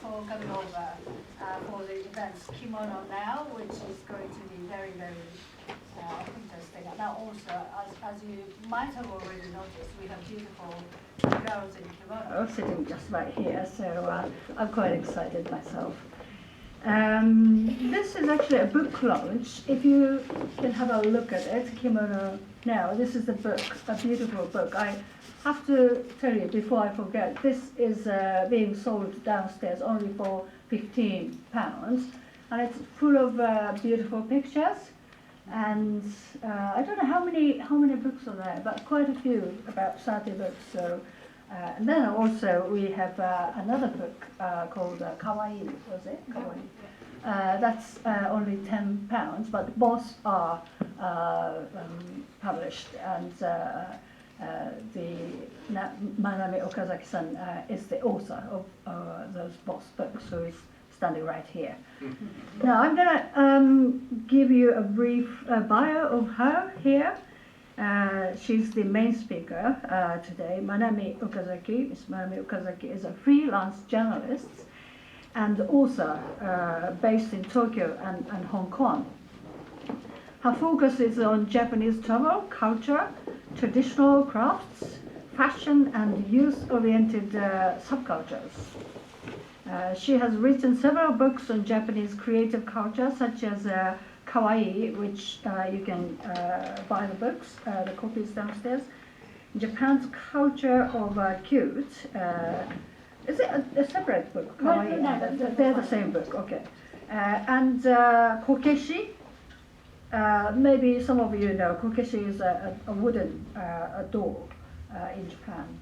for coming over for the events Kimono Now, which is going to be very, very interesting. And now also, as you might have already noticed, we have beautiful girls in kimono sitting just right here, so I'm quite excited myself. This is actually a book launch. If you can have a look at it, Kimono Now, this is the book, a beautiful book. I have to tell you before I forget, this is being sold downstairs only for £15, and it's full of beautiful pictures. And I don't know how many books are there, but quite a few, about 30 books. So, and then also we have another book called Kawaii, was it? Kawaii. That's only £10, but both are published, and the Manami Okazaki-san is the author of those both books, who is standing right here. Now I'm going to give you a brief bio of her here. She's the main speaker today. Manami Okazaki, Miss Manami Okazaki, is a freelance journalist and author based in Tokyo and Hong Kong. Her focus is on Japanese travel, culture, traditional crafts, fashion, and youth-oriented subcultures. She has written several books on Japanese creative culture, such as Kawaii, which you can buy the books, the copies downstairs. Japan's culture of cute. Is it a separate book? Kawaii? No, they're the same book, okay. And Kokeshi. Maybe some of you know, Kokeshi is a wooden door in Japan.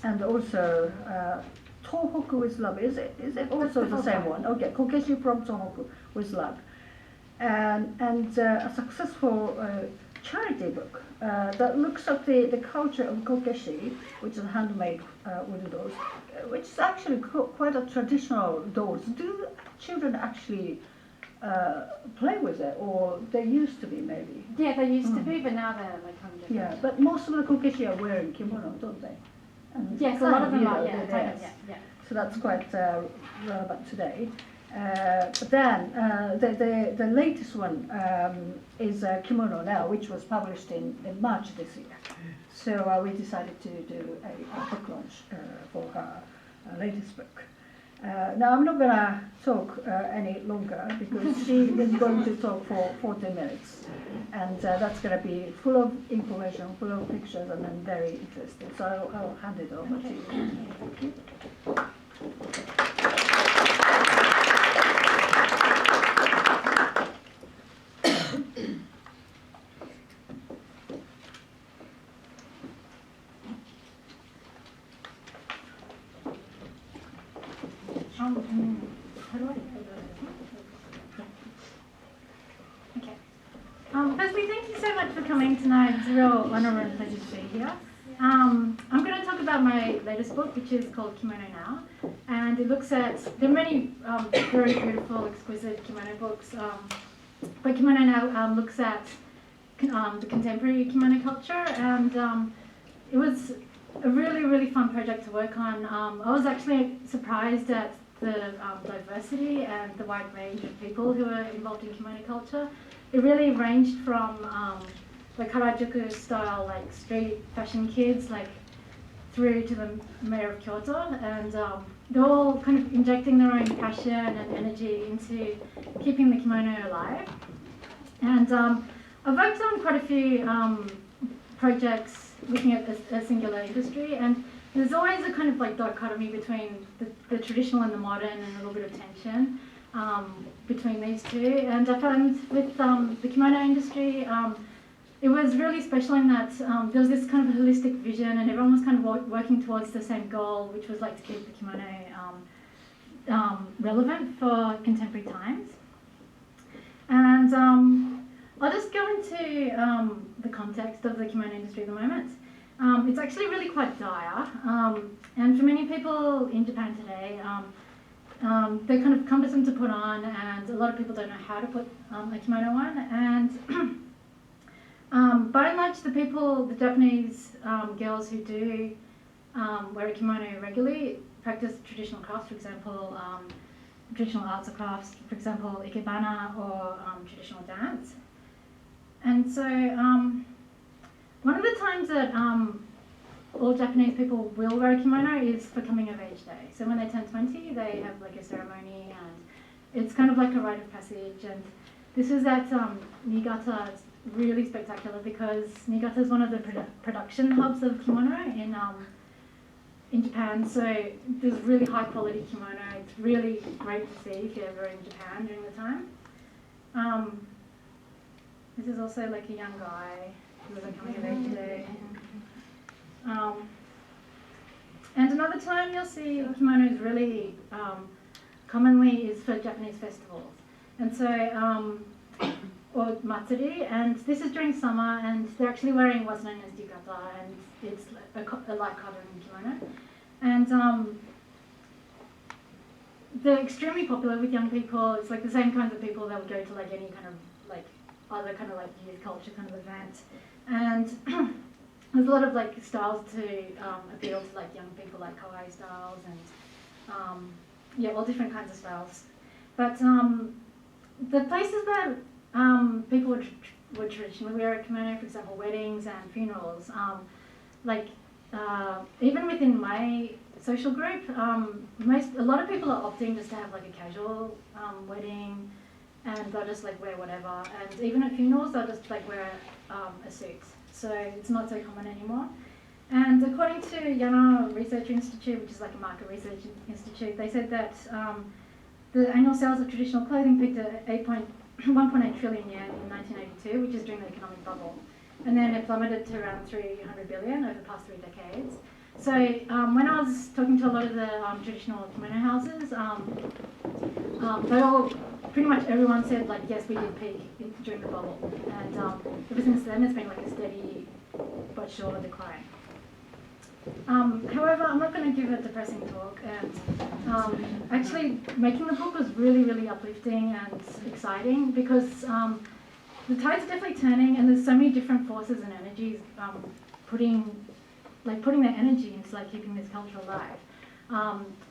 And also Tohoku with Love. Is it also the same one? Okay, Kokeshi from Tohoku with Love. And a successful charity book that looks at the culture of Kokeshi, which is handmade wooden dolls, which is actually quite a traditional dolls. Do children actually play with it, or they used to be maybe? Yeah, they used to be, but now they're like home decor. Yeah, but most of the Kokeshi are wearing kimono, don't they? And yes, a lot of them are, yeah. So that's quite relevant today. But then the latest one is Kimono Now, which was published in March this year. So we decided to do a book launch for her latest book. Now I'm not going to talk any longer, because she is going to talk for 40 minutes, and that's going to be full of information, full of pictures, and then very interesting. So I'll hand it over to you. Thank you. Firstly, thank you so much for coming tonight. It's a real honor and pleasure to be here. I'm going to talk about my latest book, which is called Kimono Now, and it looks at, there are many very beautiful, exquisite kimono books, but Kimono Now looks at the contemporary kimono culture, and it was a really, really fun project to work on. I was actually surprised at the diversity and the wide range of people who are involved in kimono culture. It really ranged from like Harajuku style, like street fashion kids, like through to the mayor of Kyoto, and they're all kind of injecting their own passion and energy into keeping the kimono alive. And I've worked on quite a few projects looking at a singular industry, and there's always a kind of like dichotomy between the traditional and the modern, and a little bit of tension between these two. And I found with the kimono industry, it was really special in that there was this kind of holistic vision, and everyone was kind of working towards the same goal, which was like to keep the kimono relevant for contemporary times. And I'll just go into the context of the kimono industry at the moment. It's actually really quite dire, and for many people in Japan today, they're kind of cumbersome to put on, and a lot of people don't know how to put a kimono on. And by and large, the Japanese girls who do wear a kimono regularly, practice traditional crafts, for example, traditional arts or crafts, for example, ikebana or traditional dance. And so one of the times that all Japanese people will wear a kimono is for coming of age day. So when they turn 20, they have like a ceremony, and it's kind of like a rite of passage. And this is at Niigata. It's really spectacular because Niigata is one of the production hubs of kimono in Japan. So there's really high quality kimono. It's really great to see if you're ever in Japan during the time. This is also like a young guy who was coming of age day. And another time you'll see kimonos really commonly is for Japanese festivals. And so, or matsuri, and this is during summer, and they're actually wearing what's known as yukata, and it's a light cotton kimono. And they're extremely popular with young people. It's like the same kinds of people that would go to like any kind of like other kind of like youth culture kind of event. And there's a lot of like styles to appeal to like young people, like kawaii styles and yeah, all different kinds of styles. But the places that people would traditionally wear a kimono, for example, weddings and funerals, like even within my social group, a lot of people are opting just to have like a casual wedding, and they'll just like wear whatever. And even at funerals, they'll just like wear a suit. So it's not so common anymore. And according to Yano Research Institute, which is like a market research institute, they said that the annual sales of traditional clothing peaked at 1.8 trillion yen in 1982, which is during the economic bubble. And then it plummeted to around 300 billion over the past 3 decades. So when I was talking to a lot of the traditional kimono houses, they all, pretty much everyone said like, yes, we did peak during the bubble. And ever since then, it's been like a steady but sure decline. However, I'm not going to give a depressing talk, and actually making the book was really, really uplifting and exciting because the tides are definitely turning, and there's so many different forces and energies putting their energy into like keeping this culture alive.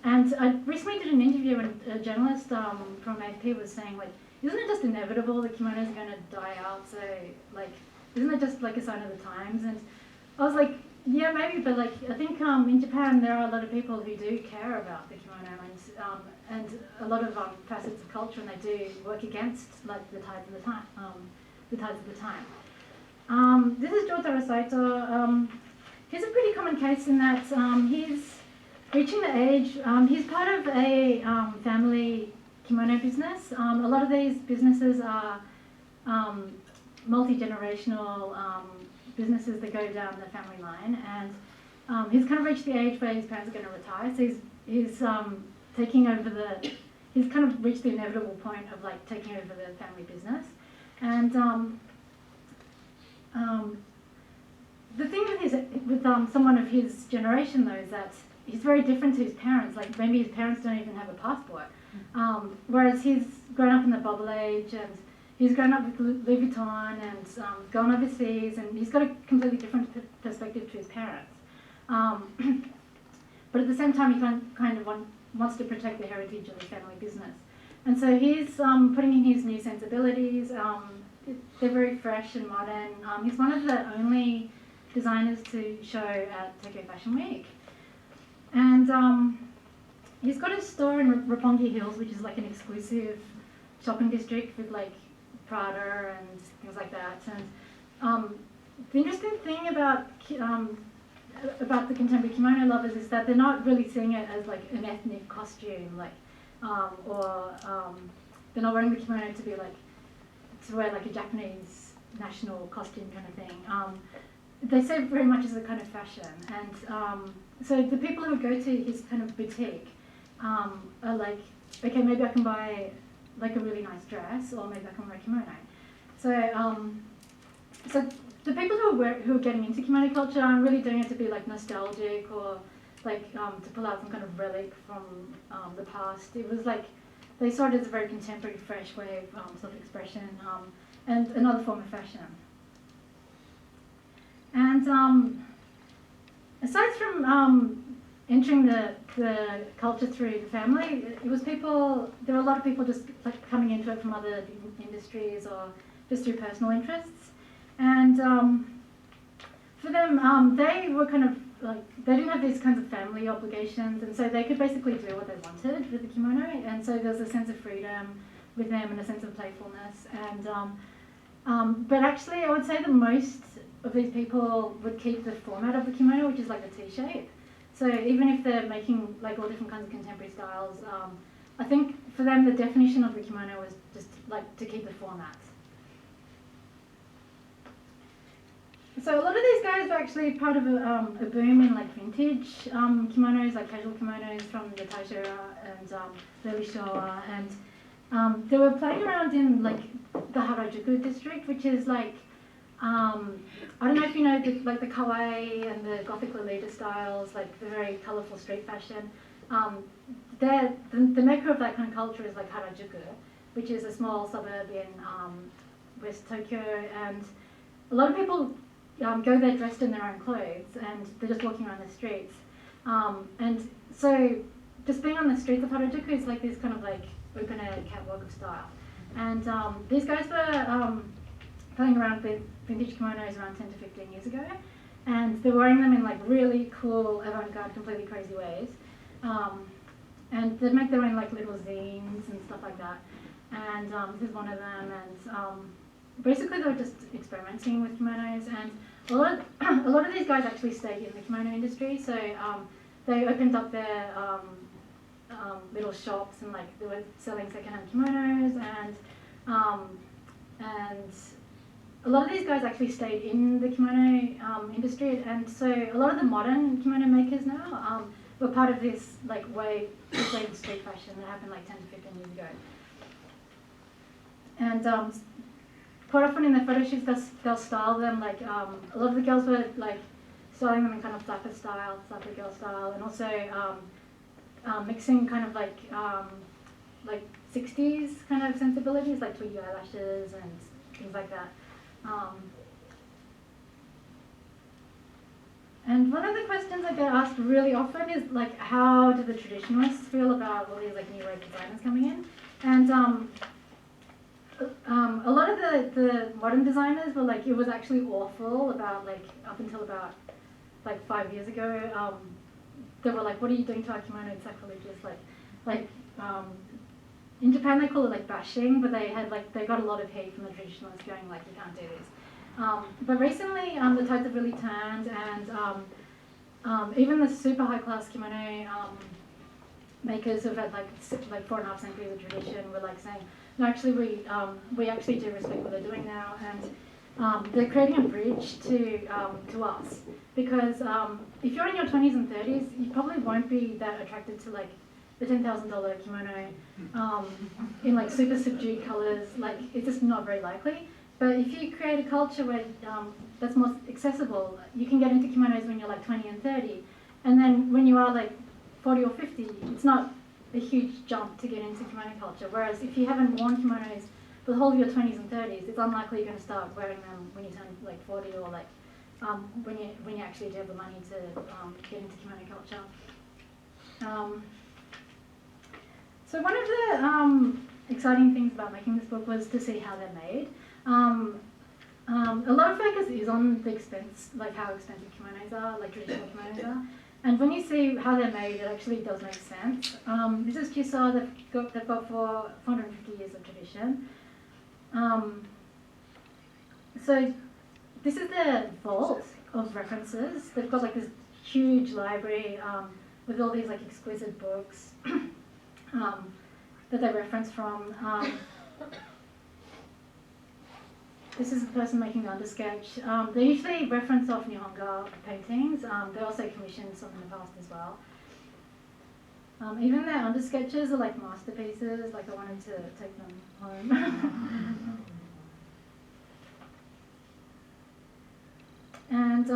And I recently did an interview, and a journalist from AFP was saying, like, isn't it just inevitable that kimonos are going to die out? So like, isn't it just like a sign of the times? And I was like, yeah, maybe, but like I think in Japan there are a lot of people who do care about the kimono and a lot of facets of culture, and they do work against like the tides of the time. This is Jotaro Saito. He's a pretty common case in that he's reaching the age. He's part of a family kimono business. A lot of these businesses are multi-generational businesses that go down the family line, and he's kind of reached the age where his parents are going to retire, so he's taking over he's kind of reached the inevitable point of like taking over the family business. And the thing with someone of his generation though is that he's very different to his parents. Like maybe his parents don't even have a passport, whereas he's grown up in the bubble age, and he's grown up with Louis Vuitton and gone overseas, and he's got a completely different perspective to his parents. But at the same time, he kind of wants to protect the heritage of the family business. And so he's putting in his new sensibilities. They're very fresh and modern. He's one of the only designers to show at Tokyo Fashion Week. And he's got a store in Roppongi Hills, which is like an exclusive shopping district with like Prada and things like that. And the interesting thing about the contemporary kimono lovers is that they're not really seeing it as like an ethnic costume, like or they're not wearing the kimono to wear like a Japanese national costume kind of thing. They see it very much as a kind of fashion, and so the people who go to his kind of boutique are like, okay, maybe I can buy like a really nice dress, or maybe I can wear a kimono. So the people who are getting into kimono culture aren't really doing it to be like nostalgic or like to pull out some kind of relic from the past. It was like they saw it as a very contemporary, fresh way of self-expression and another form of fashion. And aside from entering the culture through the family, it was people, there were a lot of people just like coming into it from other industries or just through personal interests. And for them, they were kind of like, they didn't have these kinds of family obligations, and so they could basically do what they wanted with the kimono, and so there was a sense of freedom with them and a sense of playfulness. And but actually I would say that most of these people would keep the format of the kimono, which is like the T-shape. So even if they're making like all different kinds of contemporary styles, I think for them the definition of the kimono was just like to keep the format. So a lot of these guys were actually part of a boom in like vintage kimonos, like casual kimonos from the Taisho era and the early Showa, and they were playing around in like the Harajuku district, which is like, I don't know if you know the kawaii and the Gothic Lolita styles, like the very colourful street fashion. The mecca of that kind of culture is like Harajuku, which is a small suburb in West Tokyo, and a lot of people go there dressed in their own clothes, and they're just walking around the streets. And so just being on the streets of Harajuku is like this kind of like open air catwalk of style. And these guys were playing around with vintage kimonos around 10 to 15 years ago, and they're wearing them in like really cool, avant-garde, completely crazy ways. And they make their own like little zines and stuff like that. And this is one of them. And basically they were just experimenting with kimonos, and a lot of these guys actually stayed in the kimono industry. So they opened up their little shops, and like they were selling secondhand kimonos, and a lot of these guys actually stayed in the kimono industry, and so a lot of the modern kimono makers now were part of this like way of like street fashion that happened like 10 to 15 years ago. And quite often in their photo shoots they'll style them like, a lot of the girls were like styling them in kind of flapper style, flapper girl style, and also mixing kind of like 60s kind of sensibilities, like twiggy eyelashes and things like that. And one of the questions I get asked really often is like, how do the traditionalists feel about all these like new wave designers coming in? And a lot of the modern designers were like, it was actually awful about like up until about like 5 years ago. They were like, what are you doing to our kimono? It's sacrilegious. Like in Japan they call it like bashing, but they got a lot of hate from the traditionalists going like, you can't do this. But recently the tides have really turned, and even the super high class kimono makers who've had like 4.5 centuries of tradition were like saying, no, actually we actually do respect what they're doing now, and they're creating a bridge to us, because if you're in your 20s and 30s, you probably won't be that attracted to like the $10,000 kimono in like super subdued colours. Like, it's just not very likely. But if you create a culture where that's more accessible, you can get into kimonos when you're like 20 and 30, and then when you are like 40 or 50, it's not a huge jump to get into kimono culture. Whereas if you haven't worn kimonos for the whole of your 20s and 30s, it's unlikely you're going to start wearing them when you turn like 40, or like when you actually do have the money to get into kimono culture. So one of the exciting things about making this book was to see how they're made. A lot of focus is on the expense, like how expensive kimonos are, like traditional kimonos are. And when you see how they're made, it actually does make sense. This is Kyoto. They've got 450 years of tradition. So this is their vault of references. They've got like this huge library with all these like exquisite books that they reference from. This is the person making the undersketch. They usually reference off Nihonga paintings. They also commissioned some in the past as well. Even their undersketches are like masterpieces. Like, I wanted to take them home. And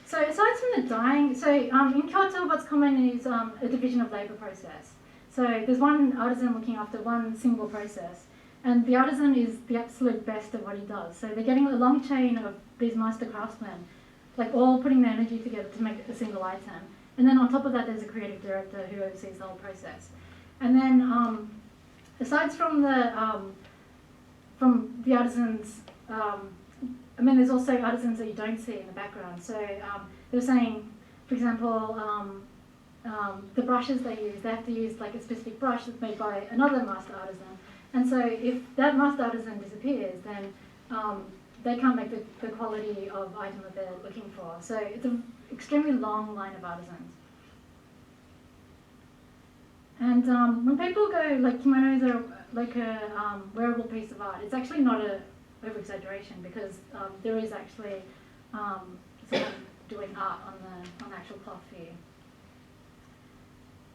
so aside from the dyeing, so in Kyoto what's common is a division of labour process. So there's one artisan looking after one single process. And the artisan is the absolute best at what he does. So they're getting a long chain of these master craftsmen, like all putting their energy together to make a single item. And then on top of that, there's a creative director who oversees the whole process. And then aside from the artisans, I mean, there's also artisans that you don't see in the background. So they're saying, for example, the brushes they use, they have to use like a specific brush that's made by another master artisan. And so if that master artisan disappears, then they can't make the quality of item that they're looking for. So it's an extremely long line of artisans. And when people go, like, kimonos are like a wearable piece of art, it's actually not a over-exaggeration, because there is actually someone doing art on the actual cloth here.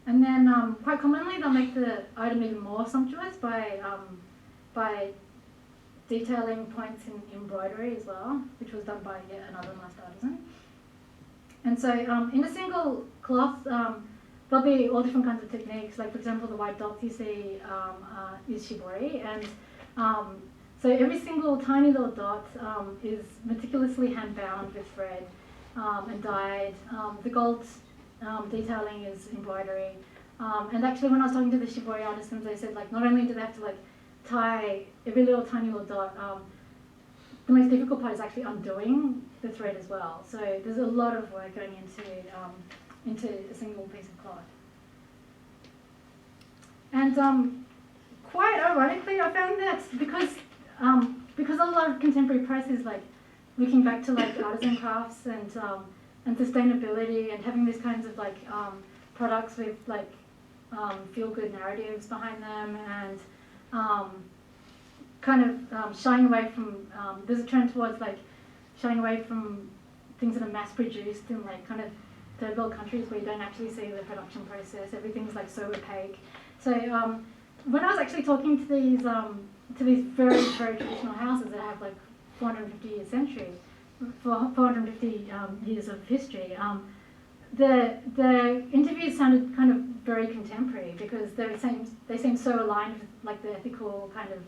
And then quite commonly they'll make the item even more sumptuous by detailing points in embroidery as well, which was done by yet another master artisan. And so in a single cloth, there'll be all different kinds of techniques. Like, for example, the white dots you see is shibori, and so every single tiny little dot is meticulously hand bound with thread and dyed. The gold detailing is embroidery. And actually, when I was talking to the shibori artisans, they said, like, not only do they have to like tie every little tiny little dot, the most difficult part is actually undoing the thread as well. So there's a lot of work going into a single piece of cloth. And quite ironically, I found that because a lot of contemporary press is like looking back to like artisan crafts and sustainability, and having these kinds of like products with like feel-good narratives behind them, and kind of shying away from, there's a trend towards like shying away from things that are mass-produced in like kind of third world countries where you don't actually see the production process. Everything's like so opaque. So when I was actually talking to these very, very traditional houses that have like 450 years century, for 450 years of history, the interviews sounded kind of very contemporary, because they seemed so aligned with like the ethical kind of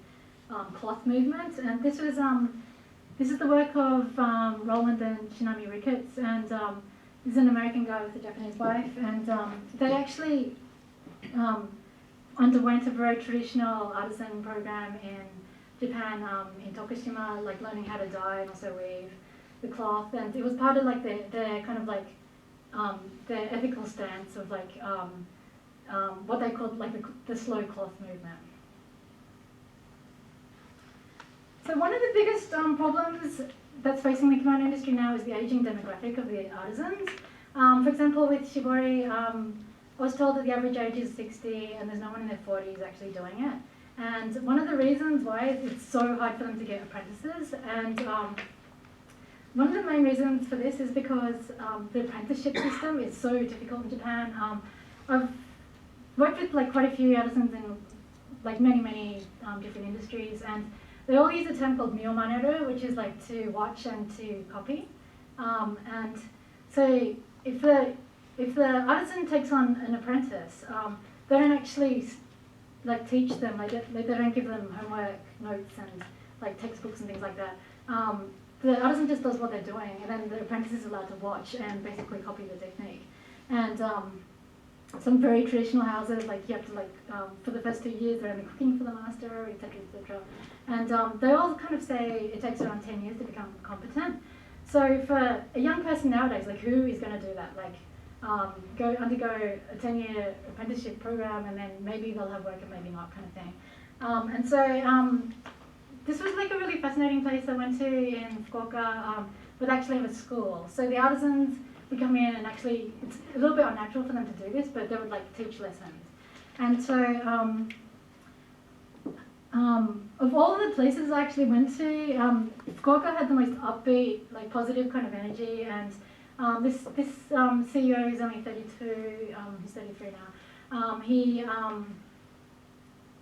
cloth movement. And this is the work of Roland and Shinami Ricketts, and he's an American guy with a Japanese wife, and they actually underwent a very traditional artisan program in Japan, in Tokushima, like learning how to dye and also weave the cloth. And it was part of like their kind of like their ethical stance of like what they called like the slow cloth movement. So one of the biggest problems that's facing the kimono industry now is the aging demographic of the artisans. For example, with shibori, I was told that the average age is 60 and there's no one in their 40s actually doing it. And one of the reasons why is it's so hard for them to get apprentices. And one of the main reasons for this is because the apprenticeship system is so difficult in Japan. I've worked with like quite a few artisans in like many different industries, and they all use a term called myomaneru, which is like to watch and to copy. And so if the artisan takes on an apprentice, they don't actually like teach them. They don't give them homework notes and like textbooks and things like that. The artisan just does what they're doing, and then the apprentice is allowed to watch and basically copy the technique. And some very traditional houses, like you have to like for the first 2 years they're only cooking for the master, etc., etc. And they all kind of say it takes around 10 years to become competent. So for a young person nowadays, like who is going to do that? Like undergo a 10-year apprenticeship program, and then maybe they'll have work and maybe not, kind of thing. And so this was like a really fascinating place I went to in Fukuoka, with actually a school. So the artisans would come in, and actually it's a little bit unnatural for them to do this, but they would like teach lessons. And so of all the places I actually went to, Fukuoka had the most upbeat, like positive kind of energy. And this CEO is only 32, he's 33 now.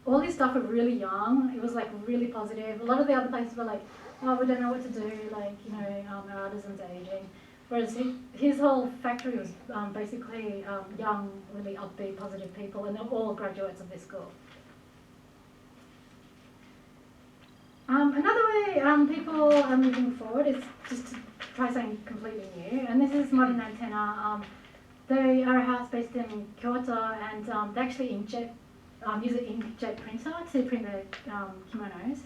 All his stuff were really young. It was like really positive. A lot of the other places were like, oh, we don't know what to do, like, you know, our artisans are aging. Whereas his whole factory was basically young, really upbeat, positive people, and they're all graduates of this school. Another way people are moving forward is just to try something completely new, and this is modern antenna. they are a house based in Kyoto, and they actually use an inkjet printer to print their kimonos.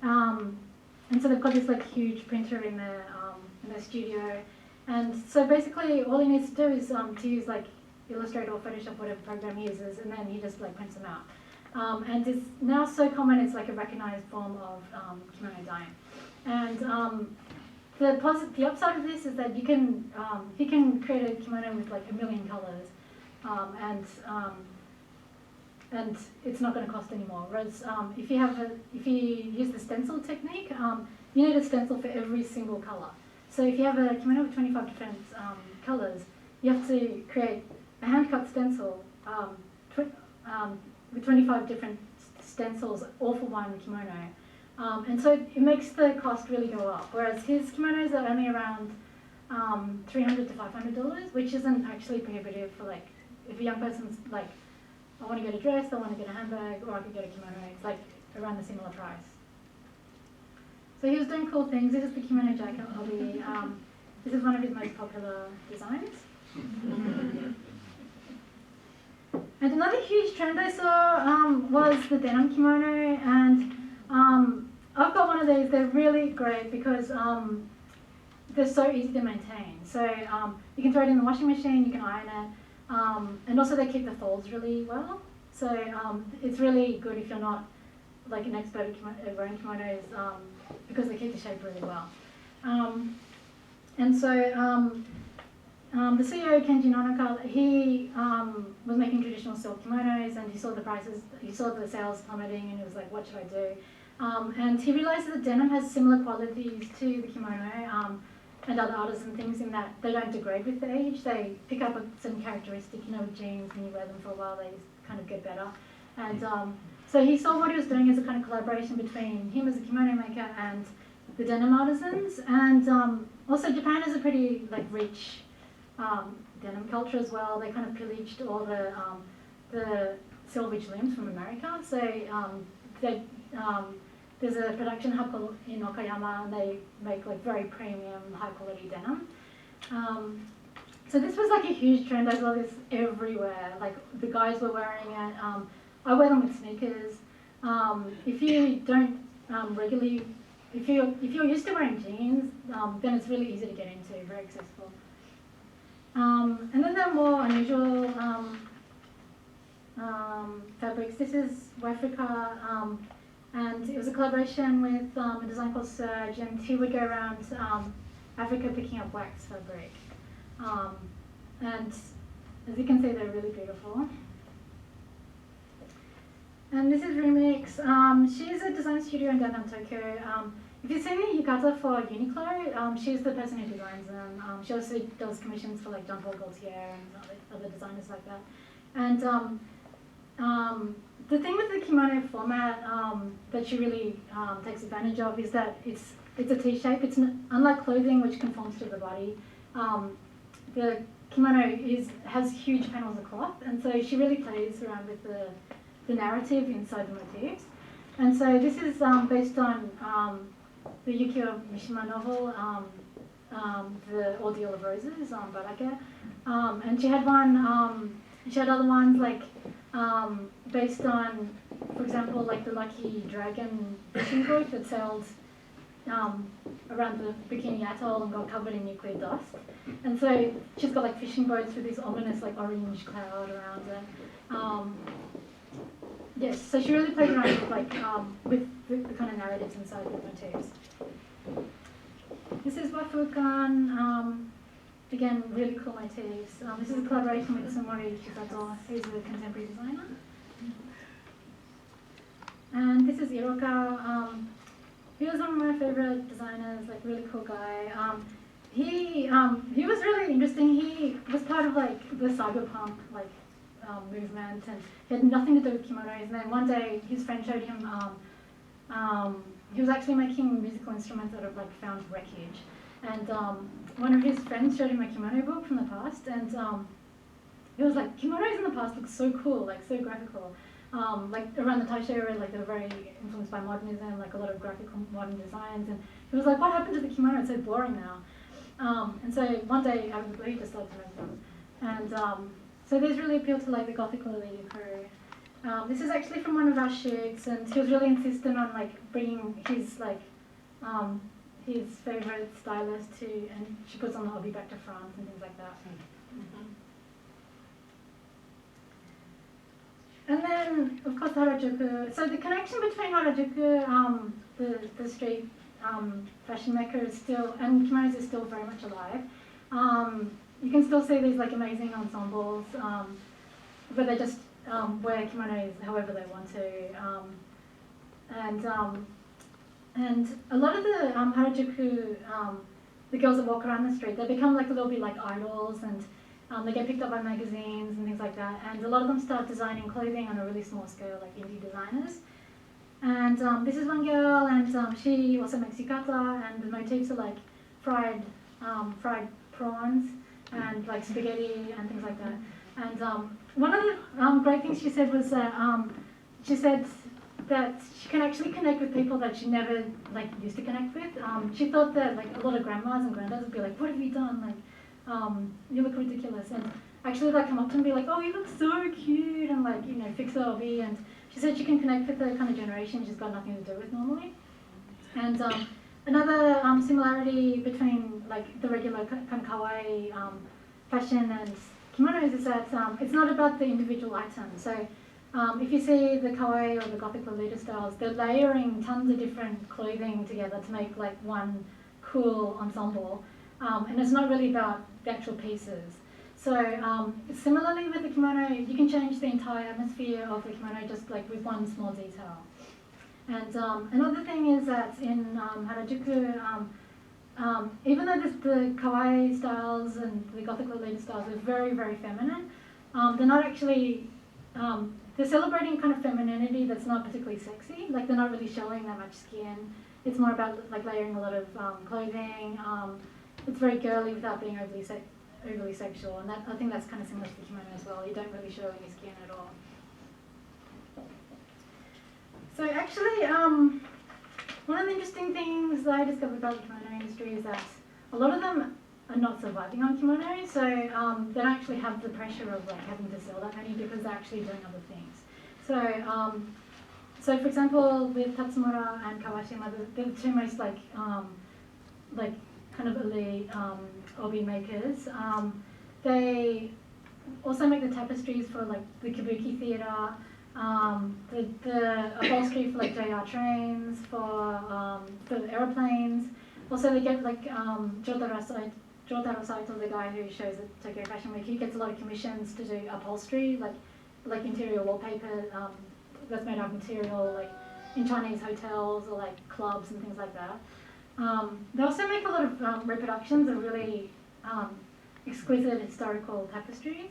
And so they've got this like huge printer in their studio. And so basically all he needs to do is to use like Illustrator or Photoshop, whatever program he uses, and then he just like prints them out. And it's now so common, it's like a recognized form of kimono dyeing. And the upside of this is that you can create a kimono with like 1 million colors, and it's not going to cost any more. Whereas if you use the stencil technique, you need a stencil for every single color. So if you have a kimono with 25 different colors, you have to create a hand-cut stencil with 25 different stencils, all for one kimono. And so it makes the cost really go up. Whereas his kimonos are only around $300 to $500, which isn't actually prohibitive for like, if a young person's like, I want to get a dress, I want to get a handbag, or I could get a kimono. It's like around a similar price. So he was doing cool things. This is the kimono jacket hobby. This is one of his most popular designs. And another huge trend I saw was the denim kimono, and I've got one of these. They're really great because they're so easy to maintain. So you can throw it in the washing machine, you can iron it, and also they keep the folds really well. So it's really good if you're not like an expert at wearing kimonos, because they keep the shape really well. And so the CEO, Kenji Nonaka, he was making traditional silk kimonos, and he saw the prices, he saw the sales plummeting, and he was like, what should I do? And he realized that denim has similar qualities to the kimono and other artisan things in that they don't degrade with age. They pick up some characteristic, you know, with jeans, when you wear them for a while, they kind of get better. And so he saw what he was doing as a kind of collaboration between him as a kimono maker and the denim artisans. And also Japan is a pretty like rich denim culture as well. They kind of pillaged all the selvage limbs from America. So there's a production hub in Okayama, and they make like very premium, high quality denim. So this was like a huge trend. I saw this everywhere. Like the guys were wearing it. I wear them with sneakers. If you don't regularly, if you're used to wearing jeans, then it's really easy to get into, very accessible. And then there are more unusual fabrics. This is Wafrika, and it was a collaboration with a designer called Serge, and he would go around Africa picking up wax fabric. And as you can see, they're really beautiful. And this is Remix. She's a design studio in downtown Tokyo. If you've seen the yukata for Uniqlo, she's the person who designs them. She also does commissions for like Jean-Paul Gaultier and other designers like that. And the thing with the kimono format that she really takes advantage of is that it's a T-shape. It's unlike clothing, which conforms to the body. The kimono has huge panels of cloth, and so she really plays around with the narrative inside the motifs. And so this is based on the Yukio Mishima novel, The Ordeal of Roses, Barake. And she had other ones like based on, for example, like the Lucky Dragon fishing boat that sailed around the Bikini Atoll and got covered in nuclear dust. And so she's got like fishing boats with this ominous like orange cloud around it. Yes, so she really plays around with like with the kind of narratives inside the motifs. This is Wafukan. Again, really cool motifs. This is a collaboration with Sumori Shisato, who's a contemporary designer. And this is Iroka. He was one of my favorite designers, like really cool guy. He was really interesting. He was part of like the cyberpunk like movement, and he had nothing to do with kimonos. And then one day, his friend showed him. He was actually making musical instruments out of like found wreckage, and one of his friends showed him a kimono book from the past, and he was like, kimonos in the past look so cool, like so graphical. Like around the Taisho era, like they were very influenced by modernism, like a lot of graphical modern designs, and he was like, what happened to the kimono? It's so boring now. And so one day out of the blue, he just started to make them. And so these really appeal to like the Gothic lady crew. This is actually from one of our shoots, and he was really insistent on like bringing his like his favorite stylist to, and she puts on the hobby back to France and things like that. And then, of course, Harajuku. So the connection between Harajuku, the street fashion maker is still, and kimonos is still very much alive. You can still see these like amazing ensembles, but they just wear kimonos however they want to. And a lot of the Harajuku, the girls that walk around the street, they become like a little bit like idols, and they get picked up by magazines and things like that. And a lot of them start designing clothing on a really small scale, like indie designers. And this is one girl, and she also makes yukata, and the motifs are like fried prawns and like spaghetti and things like that. And one of the great things she said was that she said that she can actually connect with people that she never like used to connect with. She thought that like a lot of grandmas and granddads would be like, "What have you done? Like, you look ridiculous." And actually like come up to them and be like, "Oh, you look so cute," and like, you know, fix the hobby. And she said she can connect with the kind of generation she's got nothing to do with normally. And another similarity between like the regular kind of kawaii fashion and kimonos is that it's not about the individual item. So if you see the kawaii or the Gothic Lolita styles, they're layering tons of different clothing together to make like one cool ensemble. And it's not really about the actual pieces. So similarly with the kimono, you can change the entire atmosphere of the kimono just like with one small detail. And another thing is that in Harajuku, even though the kawaii styles and the Gothic Lolita styles are very, very feminine, they're not actually, they're celebrating kind of femininity that's not particularly sexy. Like they're not really showing that much skin. It's more about like layering a lot of clothing. It's very girly without being overly sexual, and I think that's kind of similar to the kimono as well. You don't really show any skin at all. So actually, one of the interesting things that I discovered about the kimono industry is that a lot of them are not surviving on kimonos, so they don't actually have the pressure of like having to sell that many because they're actually doing other things. So for example, with Tatsumura and Kawashima, they're the two most like kind of elite obi makers. They also make the tapestries for like the Kabuki theatre, the upholstery for like JR trains, for aeroplanes. Also they get like Jotaro Saito, the guy who shows at Tokyo Fashion Week, he gets a lot of commissions to do upholstery, like interior wallpaper that's made out of material, like in Chinese hotels or like clubs and things like that. They also make a lot of reproductions of really exquisite historical tapestries.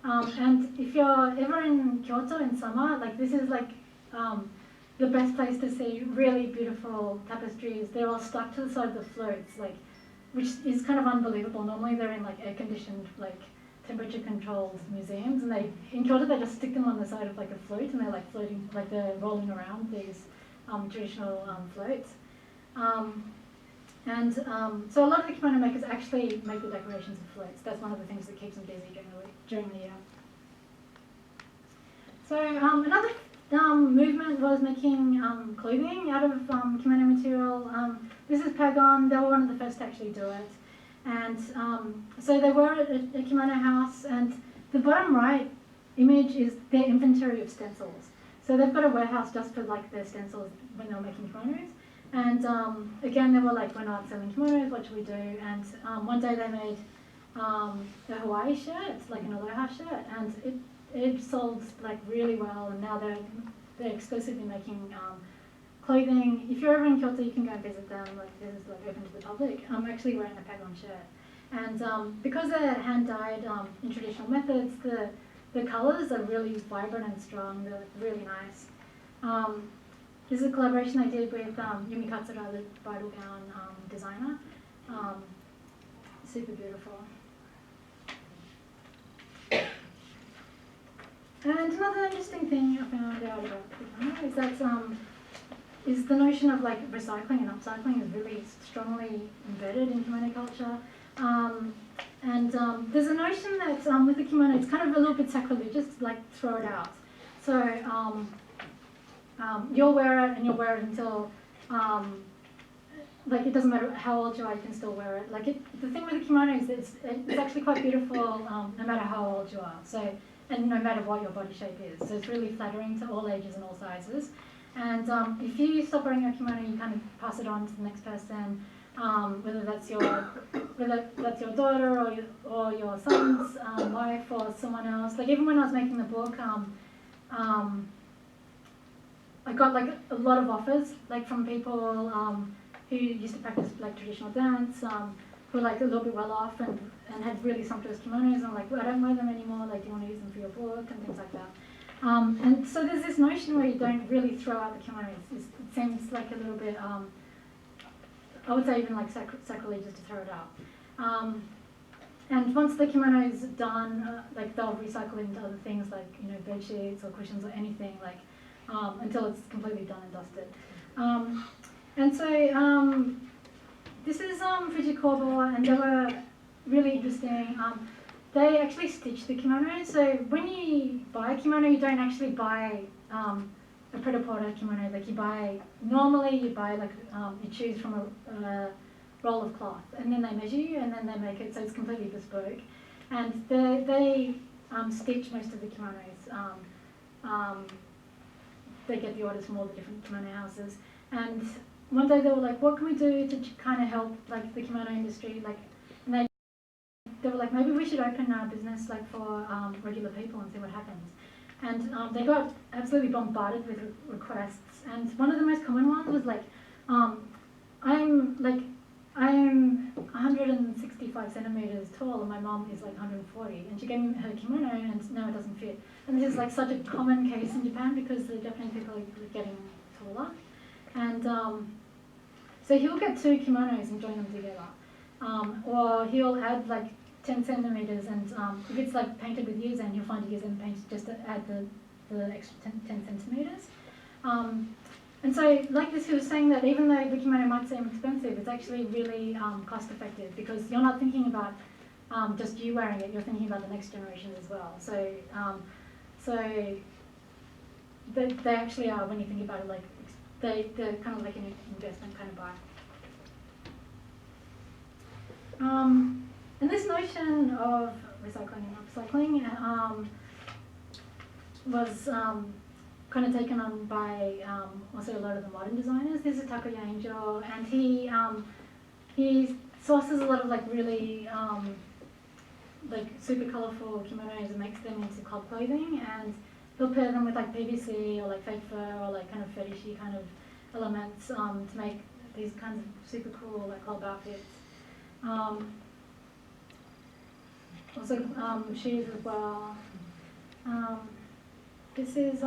And if you're ever in Kyoto in summer, like this is like the best place to see really beautiful tapestries. They're all stuck to the side of the floats, like, which is kind of unbelievable. Normally they're in like air-conditioned, like temperature-controlled museums, and in Kyoto they just stick them on the side of like a float, and they're like floating, like they're rolling around these traditional floats. So a lot of the kimono makers actually make the decorations of floats. That's one of the things that keeps them busy during the year. So another movement was making clothing out of kimono material. This is Pagon. They were one of the first to actually do it. And so they were at a kimono house, and the bottom right image is their inventory of stencils. So they've got a warehouse just for like their stencils when they were making kimonos. And again, they were like, we're not selling kimonos, what should we do? And one day they made a Hawaii shirt, like an aloha shirt, and it sold like really well. And now they're exclusively making clothing. If you're ever in Kyoto, you can go and visit them. Like this is like open to the public. I'm actually wearing a Pagon shirt, and because they're hand dyed in traditional methods, the colors are really vibrant and strong. They're like really nice. This is a collaboration I did with Yumi Katsura, the bridal gown designer. Super beautiful. And another interesting thing I found out about kimono is that is the notion of like recycling and upcycling is really strongly embedded in kimono culture. And there's a notion that with the kimono, it's kind of a little bit sacrilegious to like throw it out. So you'll wear it and you'll wear it until, like it doesn't matter how old you are, you can still wear it. Like the thing with the kimono is that it's actually quite beautiful no matter how old you are. So, and no matter what your body shape is. So it's really flattering to all ages and all sizes. And if you stop wearing your kimono, you kind of pass it on to the next person. Whether that's your daughter or your son's wife or someone else. Like even when I was making the book, I got like a lot of offers, like from people who used to practice like traditional dance, who were like a little bit well off and had really sumptuous kimonos. I'm like, well, I don't wear them anymore. Like, do you want to use them for your book and things like that. And so there's this notion where you don't really throw out the kimonos. It seems like a little bit. I would say even like sacrilegious to throw it out. And once the kimono is done, like they'll recycle into other things like bed sheets or cushions or anything like until it's completely done and dusted. And so this is Fujikobo, and they were really interesting. They actually stitch the kimono. So when you buy a kimono, you don't actually buy a pret-a-porter kimono. Like normally you buy like you choose from a roll of cloth, and then they measure you, and then they make it so it's completely bespoke. And they stitch most of the kimonos. They get the orders from all the different kimono houses. And one day they were like, "What can we do to kind of help like the kimono industry?" Like, and they were like, "Maybe we should open our business like for regular people and see what happens." And they got absolutely bombarded with requests. And one of the most common ones was like, I'm 165 centimeters tall and my mom is like 140, and she gave me her kimono and now it doesn't fit. And this is like such a common case in Japan because the Japanese people are getting taller. And so he'll get 2 kimonos and join them together. Or he'll add like 10 centimeters, and if it's like painted with Yuzen, you'll find Yuzen paint just to add the extra 10 centimeters. And so, like this, he was saying that even though the kimono might seem expensive, it's actually really cost effective because you're not thinking about just you wearing it, you're thinking about the next generation as well. So, they actually are, when you think about it, like they're kind of like an investment kind of buy. And this notion of recycling and upcycling was kind of taken on by also a lot of the modern designers. This is Takuya Angel, and he sources a lot of like really like super colourful kimonos and makes them into club clothing, and he'll pair them with like PVC or like fake fur or like kind of fetishy kind of elements to make these kinds of super cool like club outfits. Also shoes as well. This is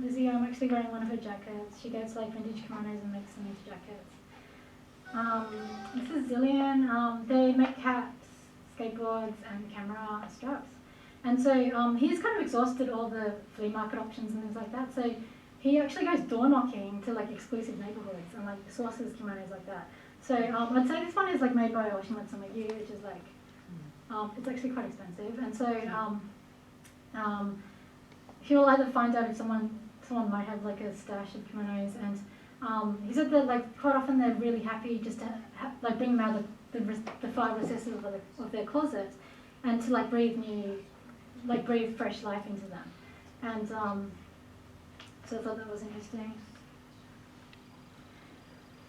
Lizzie. I'm actually wearing one of her jackets. She gets like vintage kimonos and makes them into jackets. This is Zillion. They make caps, skateboards, and camera straps. And so he's kind of exhausted all the flea market options and things like that. So he actually goes door knocking to like exclusive neighborhoods and like sources kimonos like that. So I'd say this one is like made by Oshimatsu Magyu, which is like it's actually quite expensive. And so he'll either find out if someone might have like a stash of kimonos, and he said that like quite often they're really happy just to like bring them out of the far recesses of their closet, and to like breathe fresh life into them. And so I thought that was interesting.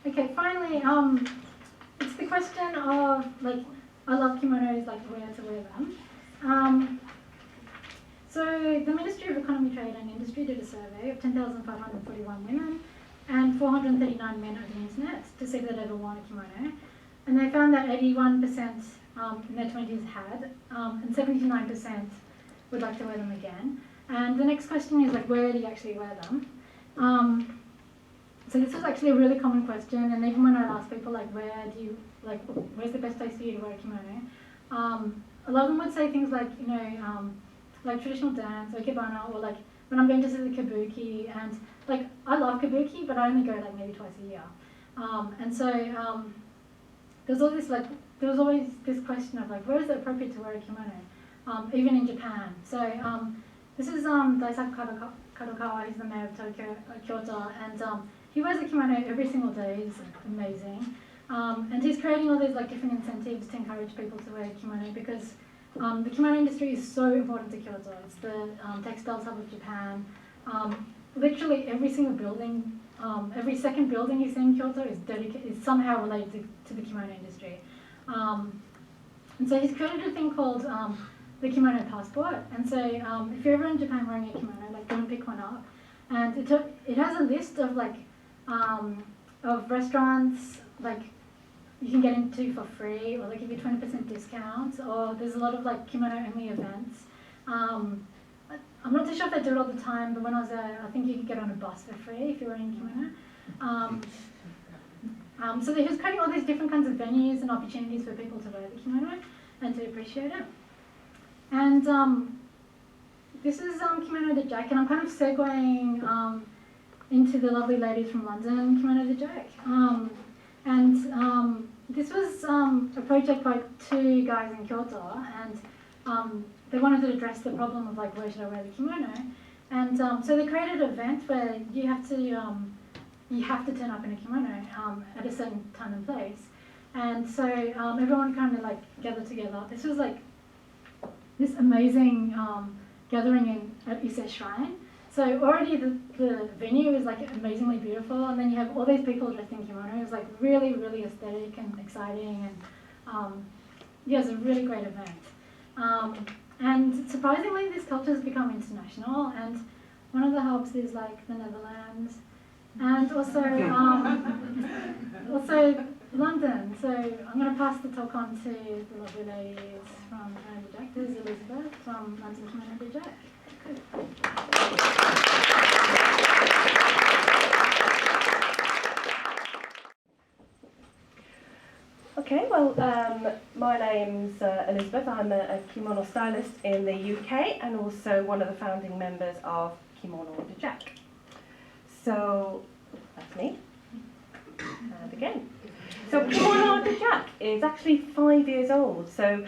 Okay, finally, it's the question of like I love kimonos, like where to wear them. So the Ministry of Economy, Trade and Industry did a survey of 10,541 women and 439 men over the internet to see if they'd ever worn a kimono. And they found that 81% in their 20s had, and 79% would like to wear them again. And the next question is like, where do you actually wear them? So this was actually a really common question, and even when I'd ask people like, where's the best place for you to wear a kimono? A lot of them would say things like, like traditional dance or ikebana, or like when I'm going to see the kabuki, and like I love kabuki, but I only go like maybe twice a year. And so there was always this question of like, where is it appropriate to wear a kimono, even in Japan. So this is Daisaku Kadokawa. He's the mayor of Kyoto, and he wears a kimono every single day. It's amazing, and he's creating all these like different incentives to encourage people to wear kimono because the kimono industry is so important to Kyoto. It's the textiles hub of Japan. Literally every single building, every second building you see in Kyoto is somehow related to the kimono industry. And so he's created a thing called the kimono passport. And so if you're ever in Japan wearing a kimono, like go and pick one up. And it has a list of like of restaurants like you can get into for free, or they give you 20% discounts, or there's a lot of like kimono only events. I'm not too sure if they do it all the time, but when I was there, I think you could get on a bus for free if you're wearing kimono. So they're just creating all these different kinds of venues and opportunities for people to wear the kimono and to appreciate it. And this is Kimono de Jack, and I'm kind of segueing into the lovely ladies from London, Kimono de Jack. And this was a project by two guys in Kyoto, and they wanted to address the problem of like, where should I wear the kimono? And so they created an event where you have to turn up in a kimono at a certain time and place. And so everyone kind of like gathered together. This was like this amazing gathering at Ise Shrine. So already the venue is like amazingly beautiful, and then you have all these people dressed in kimono. It was like really, really aesthetic and exciting, and yeah, it was a really great event. And surprisingly, this culture has become international, and one of the hubs is like the Netherlands, and also also London. So I'm going to pass the talk on to the lovely ladies from Kimono de Jack. This is Elizabeth from London Kimono de Jack. Okay, well, my name's Elizabeth. I'm a kimono stylist in the UK and also one of the founding members of Kimono de Jack. So, that's me. And again. So Kimono de Jack is actually 5 years old. So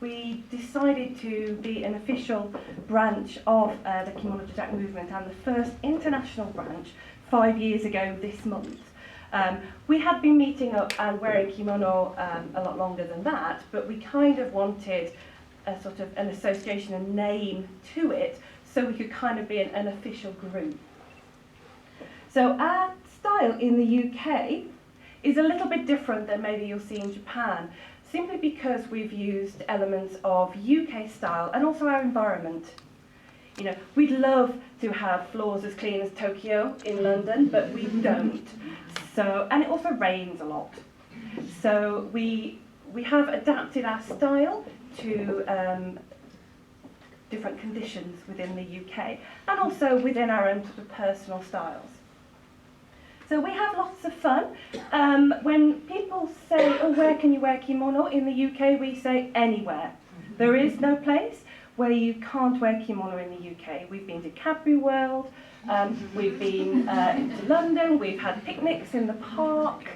we decided to be an official branch of the Kimono de Jack movement, and the first international branch 5 years ago this month. We had been meeting up and wearing kimono a lot longer than that, but we kind of wanted a sort of an association, a name to it, so we could kind of be an official group. So our style in the UK is a little bit different than maybe you'll see in Japan, simply because we've used elements of UK style and also our environment. You know, we'd love to have floors as clean as Tokyo in London, but we don't. So, and it also rains a lot. So we have adapted our style to different conditions within the UK, and also within our own sort of personal styles. So we have lots of fun. When people say, oh, where can you wear kimono? In the UK, we say anywhere. There is no place where you can't wear kimono in the UK. We've been to Capri World, we've been to London, we've had picnics in the park.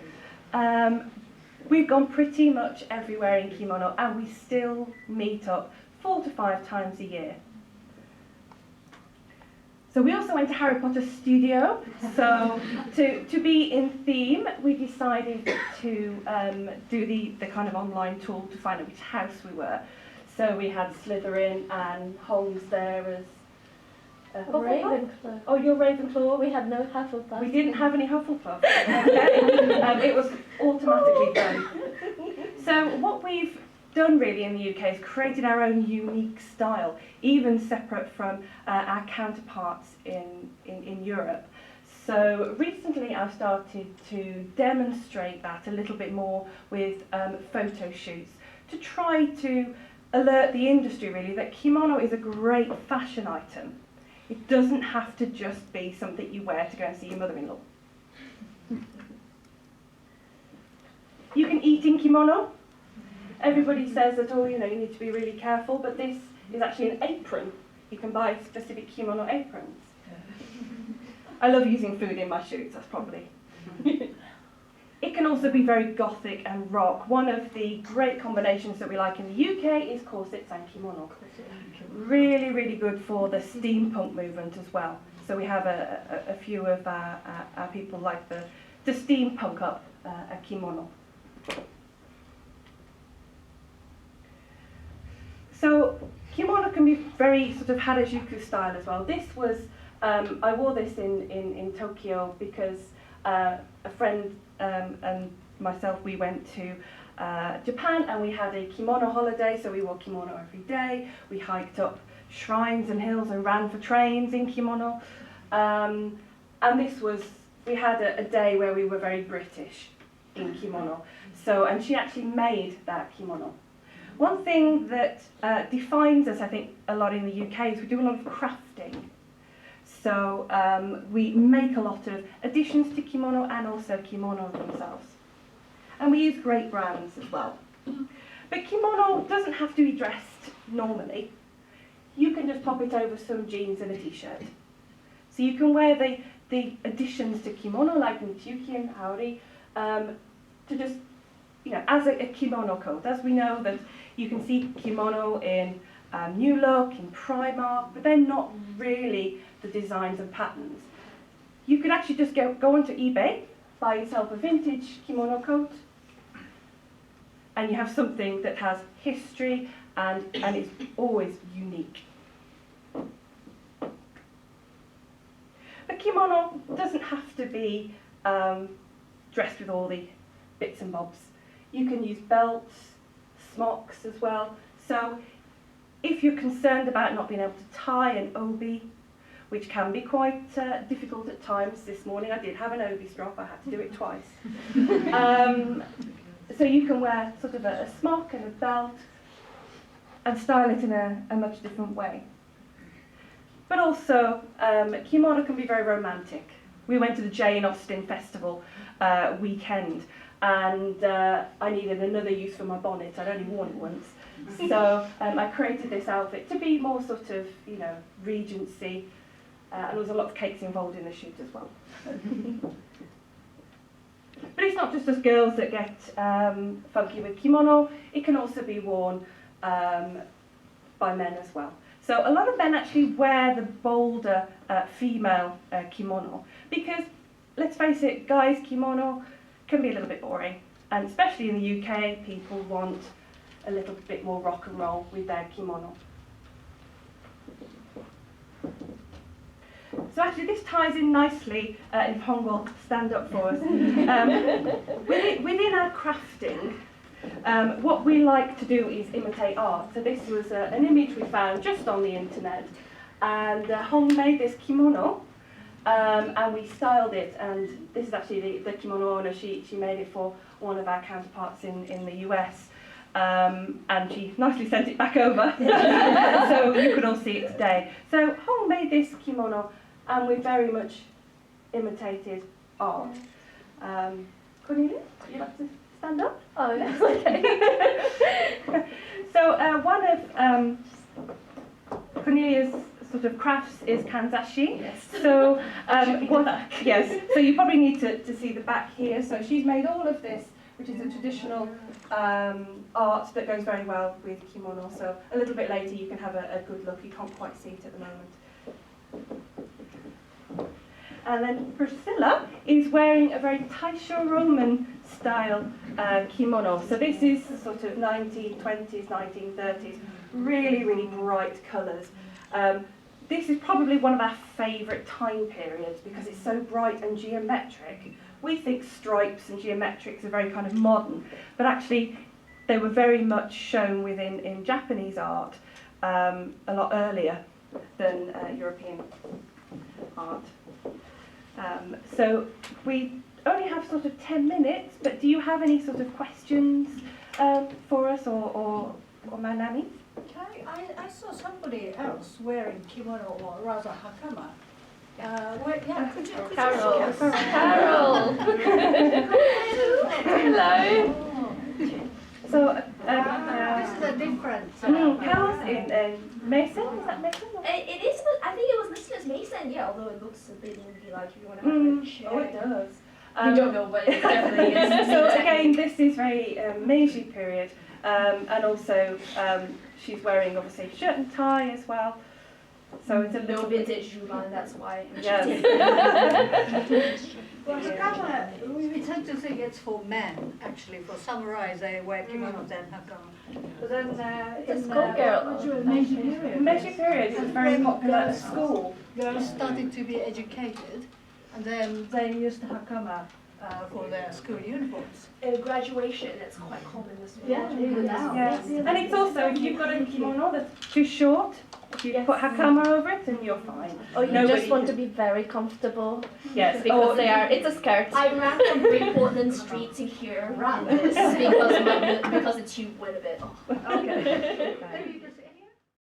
We've gone pretty much everywhere in kimono, and we still meet up 4 to 5 times a year. So we also went to Harry Potter Studio. So to be in theme, we decided to do the kind of online tool to find out which house we were. So we had Slytherin and Holmes there as Ravenclaw. Oh, you're Ravenclaw. We had no Hufflepuff. We didn't have any Hufflepuff. Okay. It was automatically done. So what we've done really in the UK is created our own unique style, even separate from our counterparts in Europe. So recently I've started to demonstrate that a little bit more with photo shoots to try to alert the industry really that kimono is a great fashion item. It doesn't have to just be something you wear to go and see your mother-in-law. You can eat in kimono. Everybody says that, oh, you know, you need to be really careful, but this is actually an apron. You can buy specific kimono aprons. I love using food in my shoots, that's probably. It can also be very gothic and rock. One of the great combinations that we like in the UK is corsets and kimono. Really, really good for the steampunk movement as well. So we have a few of our people like the steampunk up a kimono. So kimono can be very sort of Harajuku style as well. This was, I wore this in Tokyo because a friend and myself, we went to Japan and we had a kimono holiday, so we wore kimono every day. We hiked up shrines and hills and ran for trains in kimono. And this was, we had a day where we were very British in kimono. So, and she actually made that kimono. One thing that defines us, I think, a lot in the UK is we do a lot of crafting. So we make a lot of additions to kimono and also kimono themselves. And we use great brands as well. But kimono doesn't have to be dressed normally. You can just pop it over some jeans and a t-shirt. So you can wear the additions to kimono, like Mitsuki and Haori, to just, you know, as a kimono coat. As we know that you can see kimono in New Look, in Primark, but they're not really the designs and patterns. You could actually just go onto eBay, buy yourself a vintage kimono coat, and you have something that has history and it's always unique. But kimono doesn't have to be dressed with all the bits and bobs. You can use belts, smocks as well. So if you're concerned about not being able to tie an obi, which can be quite difficult at times, this morning I did have an obi strop, I had to do it twice. So you can wear sort of a smock and a belt and style it in a much different way. But also, kimono can be very romantic. We went to the Jane Austen Festival weekend, and I needed another use for my bonnet. I'd only worn it once. So I created this outfit to be more sort of, you know, Regency, and there was a lot of cakes involved in the shoot as well. But it's not just us girls that get funky with kimono. It can also be worn by men as well. So a lot of men actually wear the bolder female kimono because, let's face it, guys' kimono can be a little bit boring. And especially in the UK, people want a little bit more rock and roll with their kimono. So actually this ties in nicely, if Hong will stand up for us. Within our crafting, what we like to do is imitate art. So this was an image we found just on the internet, and Hong made this kimono, and we styled it, and this is actually the kimono owner. She made it for one of our counterparts in the US, and she nicely sent it back over, so you could all see it today. So Hong made this kimono, and we very much imitated art. Cornelia, would you like to stand up? Oh, yes, okay. So one of Cornelia's sort of crafts is kanzashi. Yes. So yes. So you probably need to see the back here. So she's made all of this, which is a traditional art that goes very well with kimono. So a little bit later you can have a good look. You can't quite see it at the moment. And then Priscilla is wearing a very Taisho Roman style kimono. So this is sort of 1920s, 1930s, really, really bright colours. This is probably one of our favourite time periods because it's so bright and geometric. We think stripes and geometrics are very kind of modern, but actually they were very much shown in Japanese art a lot earlier than European art. So we only have sort of 10 minutes, but do you have any sort of questions for us or Manami? I saw somebody else wearing kimono, or rather hakama. Could you Carol. yes. Carol. Hello. So This is a different. Carol's in Mason, is that Mason? It is, I think it was listed as Mason, yeah, although it looks a bit like you want to have a chair. Oh, it does. Um, We don't know, but it definitely is. So again, this is very Meiji period, and also she's wearing obviously shirt and tie as well. So it's a No little bit. vintage Julan, that's why. Yes. Well, hakama, we tend to think it's for men, actually. For samurais, they wear kimonos and hakama. But then It's in called girl. Meiji period, Meiji period is very popular at girls- school. girls started to be educated, and then they used hakama for their school uniforms. In graduation, it's quite common as well. Yeah, even now. Yes. And it's also, if you've got a kimono that's too short, if you put hakama over it, then you're fine. Or you Nobody just want can- to be very comfortable Yes. because Or- they are. It's a skirt. I ran from Great Portland Street to here, ran this because it's you win a bit. Okay.